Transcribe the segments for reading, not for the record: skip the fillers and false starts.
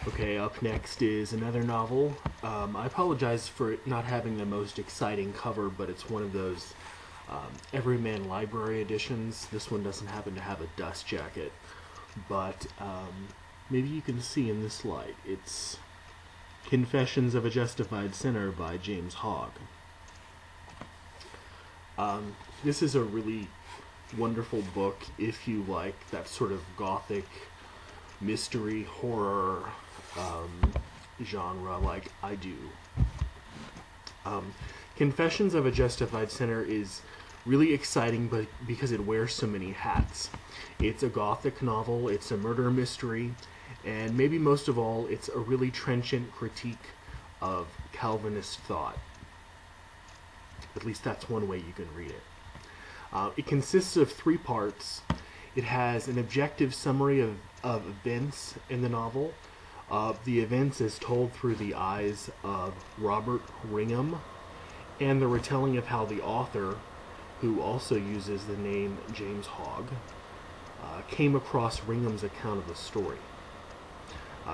Okay, up next is another novel. I apologize for it not having the most exciting cover, but it's one of those Everyman Library editions. This one doesn't happen to have a dust jacket, but maybe you can see in this light. It's Confessions of a Justified Sinner by James Hogg. This is a really wonderful book if you like that sort of gothic mystery horror genre like I do. Confessions of a Justified Sinner is really exciting but because it wears so many hats. It's a gothic novel, it's a murder mystery, and maybe most of all, it's a really trenchant critique of Calvinist thought. At least that's one way you can read it. It consists of 3 parts. It has an objective summary of events in the novel. The events is told through the eyes of Robert Ringham, and the retelling of how the author, who also uses the name James Hogg, came across Ringham's account of the story.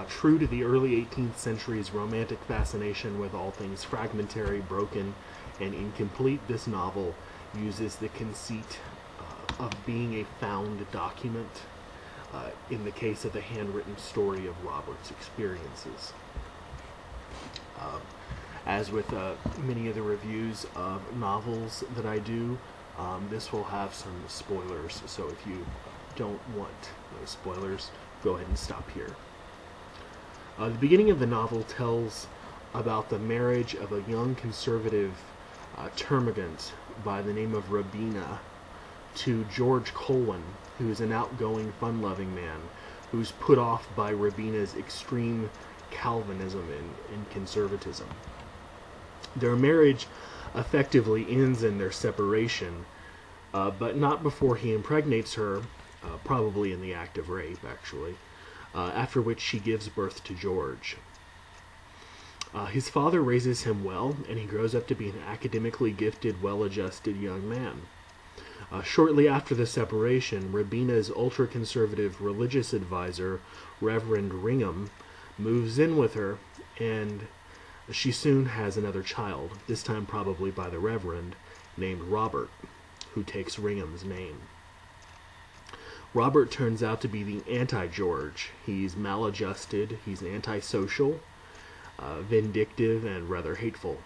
True to the early 18th century's romantic fascination with all things fragmentary, broken, and incomplete, this novel uses the conceit of being a found document in the case of the handwritten story of Robert's experiences. As with many of the reviews of novels that I do, this will have some spoilers, so if you don't want those spoilers, go ahead and stop here. The beginning of the novel tells about the marriage of a young conservative termagant by the name of Rabina to George Colwyn, who is an outgoing, fun-loving man who's put off by Rabina's extreme Calvinism and conservatism. Their marriage effectively ends in their separation, but not before he impregnates her, probably in the act of rape, actually, after which she gives birth to George. His father raises him well, and he grows up to be an academically gifted, well-adjusted young man. Shortly after the separation, Rabina's ultra-conservative religious advisor, Reverend Ringham, moves in with her, and she soon has another child, this time probably by the Reverend, named Robert, who takes Ringham's name. Robert turns out to be the anti-George. He's maladjusted, he's antisocial, vindictive, and rather hateful.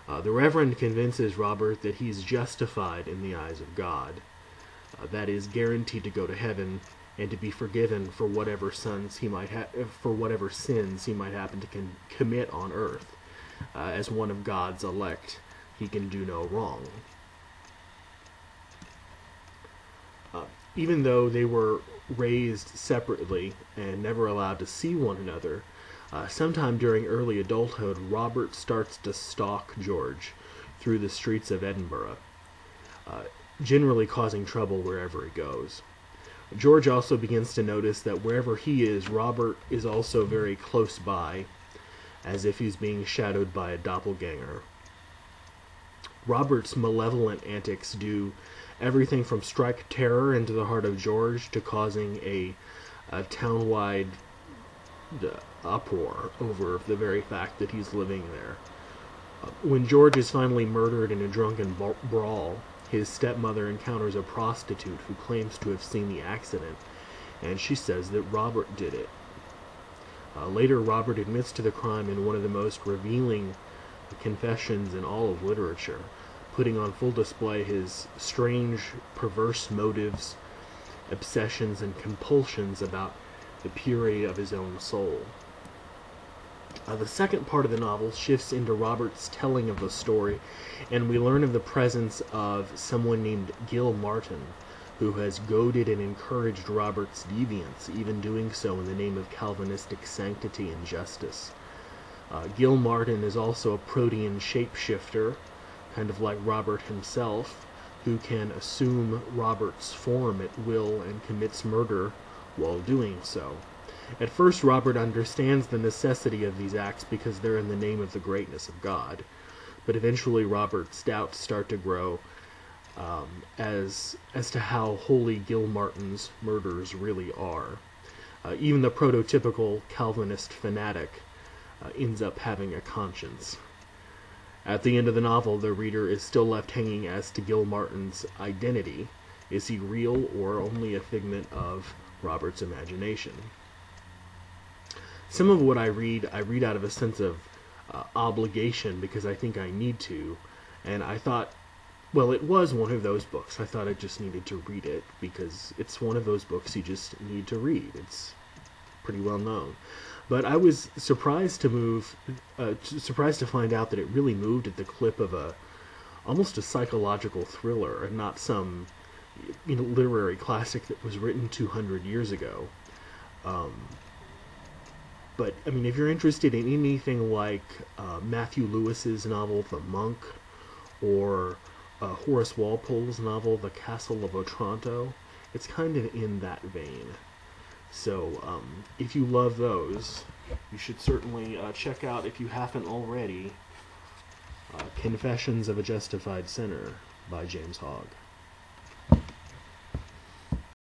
The Reverend convinces Robert that he's justified in the eyes of God, that is, guaranteed to go to heaven and to be forgiven for whatever sins he might happen to commit on earth. As one of God's elect, he can do no wrong. Even though they were raised separately and never allowed to see one another, sometime during early adulthood, Robert starts to stalk George through the streets of Edinburgh, generally causing trouble wherever he goes. George also begins to notice that wherever he is, Robert is also very close by, as if he's being shadowed by a doppelganger. Robert's malevolent antics do everything from strike terror into the heart of George to causing a town-wide uproar over the very fact that he's living there. When George is finally murdered in a drunken brawl, his stepmother encounters a prostitute who claims to have seen the accident, and she says that Robert did it. Later, Robert admits to the crime in one of the most revealing confessions in all of literature, putting on full display his strange, perverse motives, obsessions, and compulsions about the purity of his own soul. The second part of the novel shifts into Robert's telling of the story, and we learn of the presence of someone named Gil-Martin, who has goaded and encouraged Robert's deviance, even doing so in the name of Calvinistic sanctity and justice. Gil-Martin is also a protean shapeshifter, kind of like Robert himself, who can assume Robert's form at will and commits murder while doing so. At first, Robert understands the necessity of these acts because they're in the name of the greatness of God, but eventually Robert's doubts start to grow as to how holy Gil-Martin's murders really are. Even the prototypical Calvinist fanatic ends up having a conscience. At the end of the novel, the reader is still left hanging as to Gil-Martin's identity. Is he real or only a figment of Robert's imagination? Some of what I read out of a sense of obligation because I think I need to, and I thought, well, it was one of those books. I thought I just needed to read it because it's one of those books you just need to read. It's pretty well known. But I was surprised to find out that it really moved at the clip of almost a psychological thriller, and not some literary classic that was written 200 years ago. But I mean, if you're interested in anything like Matthew Lewis's novel *The Monk*, or Horace Walpole's novel *The Castle of Otranto*, it's kind of in that vein. So if you love those, you should certainly check out, if you haven't already, *Confessions of a Justified Sinner* by James Hogg.